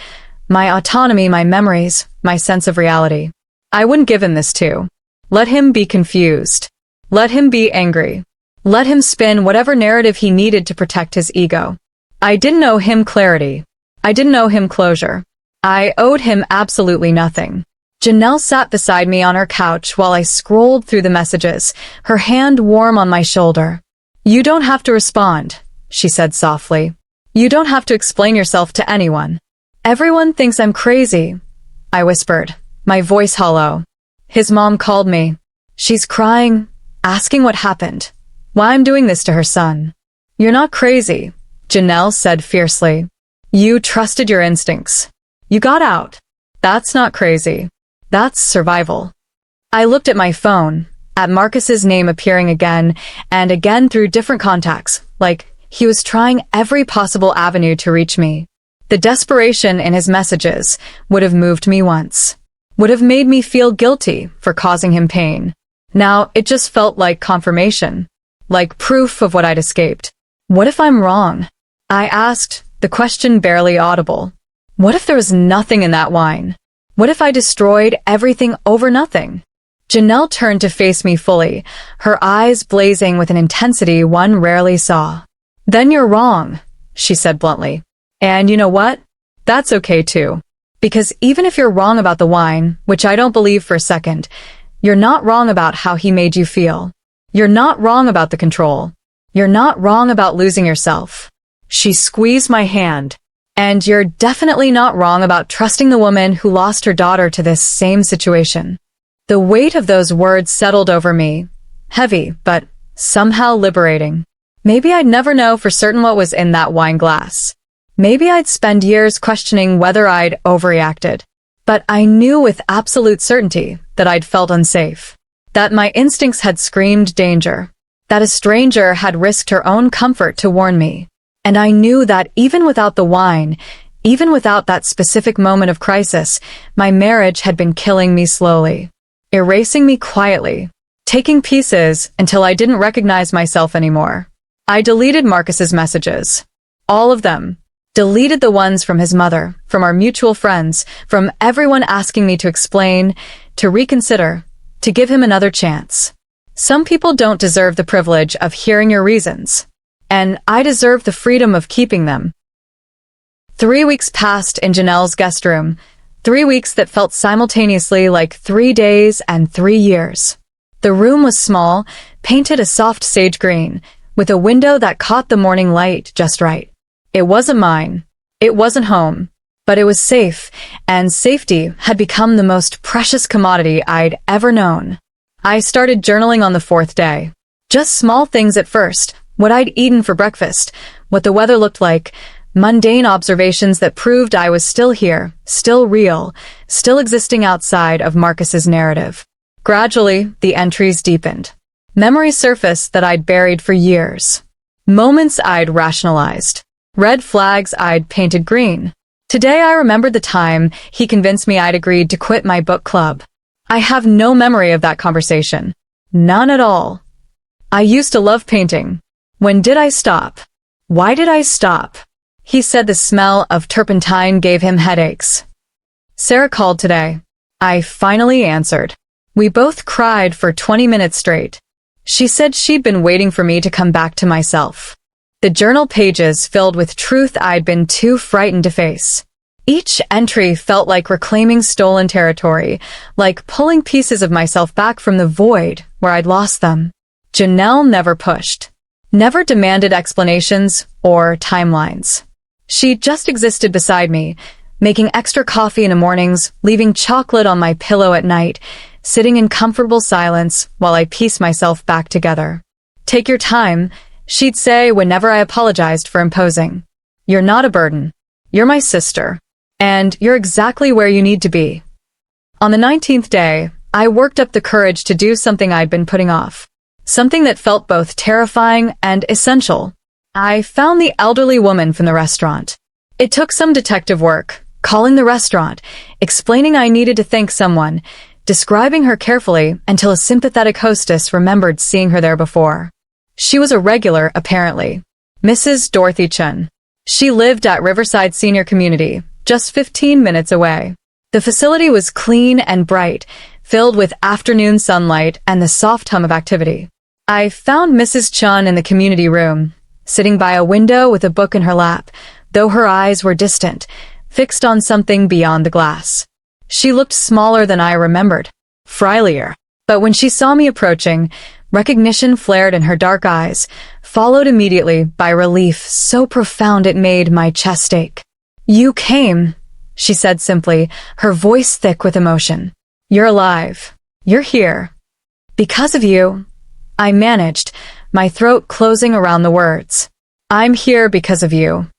my autonomy, my memories, my sense of reality. I wouldn't give him this too. Let him be confused. Let him be angry. Let him spin whatever narrative he needed to protect his ego. I didn't owe him clarity. I didn't owe him closure. I owed him absolutely nothing. Janelle sat beside me on her couch while I scrolled through the messages, her hand warm on my shoulder. "You don't have to respond," she said softly. "You don't have to explain yourself to anyone." "Everyone thinks I'm crazy," I whispered, my voice hollow. "His mom called me. She's crying, asking what happened, why I'm doing this to her son." "You're not crazy," Janelle said fiercely. "You trusted your instincts. You got out. That's not crazy. That's survival." I looked at my phone, at Marcus's name appearing again and again through different contacts, like he was trying every possible avenue to reach me. The desperation in his messages would have moved me once, would have made me feel guilty for causing him pain. Now it just felt like confirmation, like proof of what I'd escaped. What if I'm wrong? I asked, the question barely audible. What if there was nothing in that wine? What if I destroyed everything over nothing? Janelle turned to face me fully, her eyes blazing with an intensity one rarely saw. "Then you're wrong," she said bluntly. "And you know what? That's okay too. Because even if you're wrong about the wine, which I don't believe for a second, you're not wrong about how he made you feel. You're not wrong about the control. You're not wrong about losing yourself." She squeezed my hand. "And you're definitely not wrong about trusting the woman who lost her daughter to this same situation." The weight of those words settled over me, heavy, but somehow liberating. Maybe I'd never know for certain what was in that wine glass. Maybe I'd spend years questioning whether I'd overreacted. But I knew with absolute certainty that I'd felt unsafe. That my instincts had screamed danger. That a stranger had risked her own comfort to warn me. And I knew that even without the wine, even without that specific moment of crisis, my marriage had been killing me slowly. Erasing me quietly. Taking pieces until I didn't recognize myself anymore. I deleted Marcus's messages. All of them. Deleted the ones from his mother, from our mutual friends, from everyone asking me to explain, to reconsider, to give him another chance. Some people don't deserve the privilege of hearing your reasons. and I deserve the freedom of keeping them. 3 weeks passed in Janelle's guest room, 3 weeks that felt simultaneously like 3 days and 3 years. The room was small, painted a soft sage green, with a window that caught the morning light just right. It wasn't mine. It wasn't home. But it was safe, and safety had become the most precious commodity I'd ever known. I started journaling on the 4th day. Just small things at first, what I'd eaten for breakfast, what the weather looked like, mundane observations that proved I was still here, still real, still existing outside of Marcus's narrative. Gradually, the entries deepened. Memories surfaced that I'd buried for years. Moments I'd rationalized. Red flags I'd painted green. Today I remembered the time he convinced me I'd agreed to quit my book club. I have no memory of that conversation. None at all. I used to love painting. When did I stop? Why did I stop? He said the smell of turpentine gave him headaches. Sarah called today. I finally answered. We both cried for 20 minutes straight. She said she'd been waiting for me to come back to myself. The journal pages filled with truth I'd been too frightened to face. Each entry felt like reclaiming stolen territory, like pulling pieces of myself back from the void where I'd lost them. Janelle never pushed, never demanded explanations or timelines. She just existed beside me, making extra coffee in the mornings, leaving chocolate on my pillow at night, sitting in comfortable silence while I piece myself back together. Take your time, she'd say whenever I apologized for imposing. You're not a burden. You're my sister. And you're exactly where you need to be. On the 19th day, I worked up the courage to do something I'd been putting off. Something that felt both terrifying and essential. I found the elderly woman from the restaurant. It took some detective work, calling the restaurant, explaining I needed to thank someone, describing her carefully until a sympathetic hostess remembered seeing her there before. She was a regular, apparently. Mrs. Dorothy Chun. She lived at Riverside Senior Community, just 15 minutes away. The facility was clean and bright, filled with afternoon sunlight and the soft hum of activity. I found Mrs. Chun in the community room, sitting by a window with a book in her lap, though her eyes were distant, fixed on something beyond the glass. She looked smaller than I remembered, frilier. But when she saw me approaching, recognition flared in her dark eyes, followed immediately by relief so profound it made my chest ache. You came, she said simply, her voice thick with emotion. You're alive. You're here. Because of you, I managed, my throat closing around the words. I'm here because of you.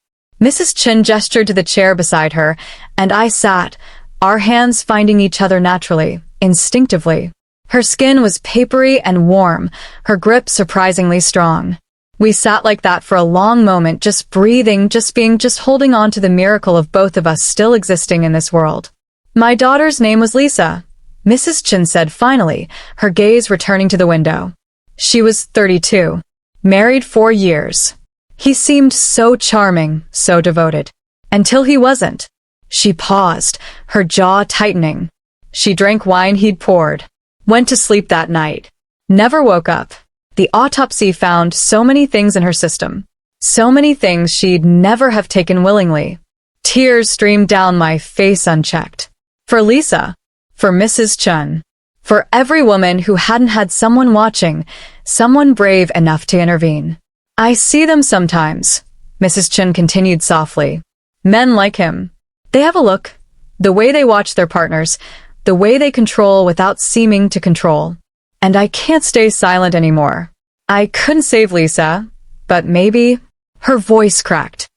Mrs. Chin gestured to the chair beside her, and I sat, our hands finding each other naturally, instinctively. Her skin was papery and warm, her grip surprisingly strong. We sat like that for a long moment, just breathing, just holding on to the miracle of both of us still existing in this world. My daughter's name was Lisa, Mrs. Chin said finally, her gaze returning to the window. She was 32, married 4 years. He seemed so charming, so devoted. Until he wasn't. She paused, her jaw tightening. She drank wine he'd poured. Went to sleep that night. Never woke up. The autopsy found so many things in her system. So many things she'd never have taken willingly. Tears streamed down my face unchecked. For Lisa. For Mrs. Chun. For every woman who hadn't had someone watching, someone brave enough to intervene. I see them sometimes, Mrs. Chun continued softly. Men like him. They have a look. The way they watch their partners. The way they control without seeming to control. And I can't stay silent anymore. I couldn't save Lisa, but maybe... Her voice cracked.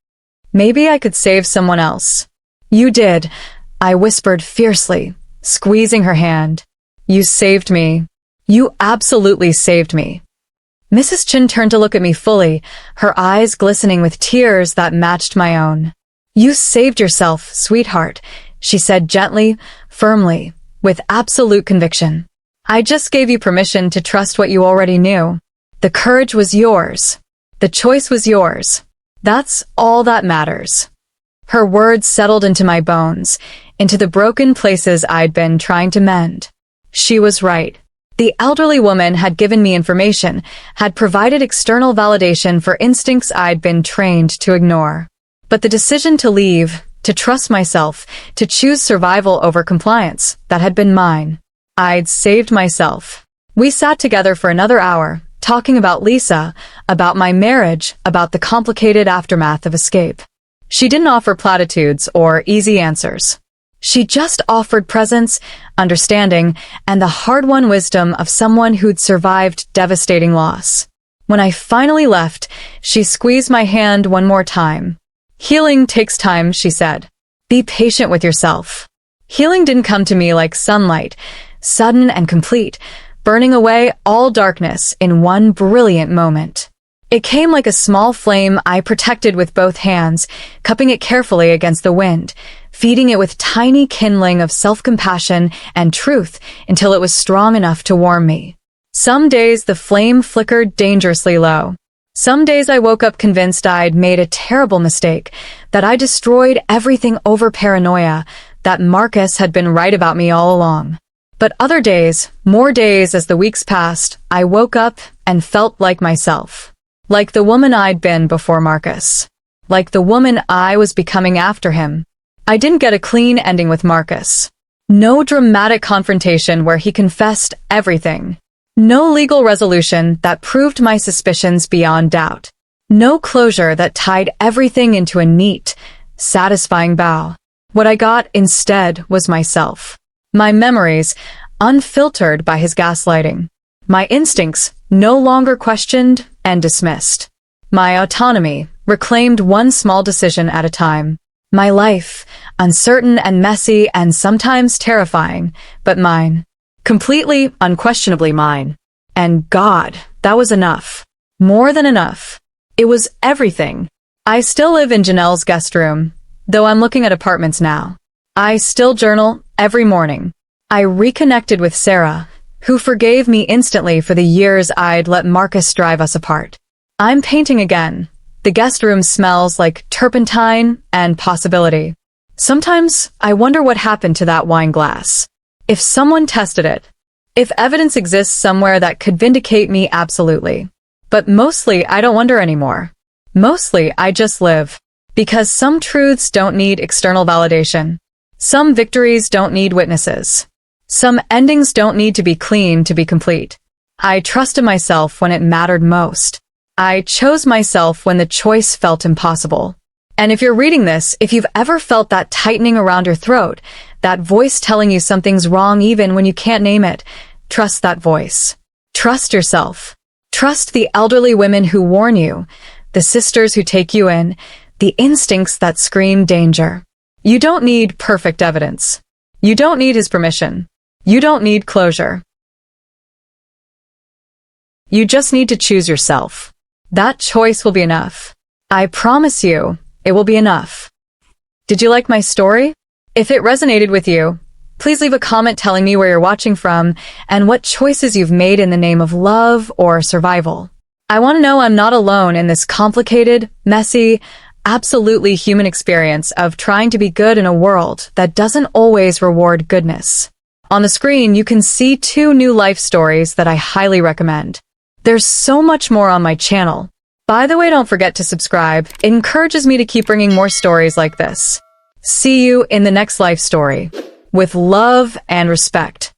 Maybe I could save someone else. You did, I whispered fiercely, squeezing her hand. You saved me. You absolutely saved me. Mrs. Chin turned to look at me fully, her eyes glistening with tears that matched my own. You saved yourself, sweetheart, she said gently, firmly, with absolute conviction. I just gave you permission to trust what you already knew. The courage was yours. The choice was yours. That's all that matters. Her words settled into my bones, into the broken places I'd been trying to mend. She was right. The elderly woman had given me information, had provided external validation for instincts I'd been trained to ignore. But the decision to leave, to trust myself, to choose survival over compliance, that had been mine. I'd saved myself. We sat together for another hour, talking about Lisa, about my marriage, about the complicated aftermath of escape. She didn't offer platitudes or easy answers. She just offered presence, understanding, and the hard-won wisdom of someone who'd survived devastating loss. When I finally left, she squeezed my hand one more time. "Healing takes time," she said. "Be patient with yourself." Healing didn't come to me like sunlight, sudden and complete, burning away all darkness in one brilliant moment. It came like a small flame I protected with both hands, cupping it carefully against the wind, feeding it with tiny kindling of self-compassion and truth until it was strong enough to warm me. Some days the flame flickered dangerously low. Some days I woke up convinced I'd made a terrible mistake, that I destroyed everything over paranoia, that Marcus had been right about me all along. But other days, more days as the weeks passed, I woke up and felt like myself. Like the woman I'd been before Marcus. Like the woman I was becoming after him. I didn't get a clean ending with Marcus. No dramatic confrontation where he confessed everything. No legal resolution that proved my suspicions beyond doubt. No closure that tied everything into a neat, satisfying bow. What I got instead was myself. My memories, unfiltered by his gaslighting. My instincts, no longer questioned and dismissed. My autonomy, reclaimed one small decision at a time. My life, uncertain and messy and sometimes terrifying, but mine. Completely, unquestionably mine. And God, that was enough. More than enough. It was everything. I still live in Janelle's guest room, though I'm looking at apartments now. I still journal every morning. I reconnected with Sarah, who forgave me instantly for the years I'd let Marcus drive us apart. I'm painting again. The guest room smells like turpentine and possibility. Sometimes I wonder what happened to that wine glass. If someone tested it. If evidence exists somewhere that could vindicate me absolutely. But mostly I don't wonder anymore. Mostly I just live. Because some truths don't need external validation. Some victories don't need witnesses. Some endings don't need to be clean to be complete. I trusted myself when it mattered most. I chose myself when the choice felt impossible. And if you're reading this, if you've ever felt that tightening around your throat, that voice telling you something's wrong even when you can't name it, trust that voice. Trust yourself. Trust the elderly women who warn you, the sisters who take you in, the instincts that scream danger. You don't need perfect evidence. You don't need his permission. You don't need closure. You just need to choose yourself. That choice will be enough. I promise you, it will be enough. Did you like my story? If it resonated with you, please leave a comment telling me where you're watching from and what choices you've made in the name of love or survival. I want to know I'm not alone in this complicated, messy, absolutely human experience of trying to be good in a world that doesn't always reward goodness. On the screen, you can see 2 new life stories that I highly recommend. There's so much more on my channel. By the way, don't forget to subscribe. It encourages me to keep bringing more stories like this. See you in the next life story. With love and respect.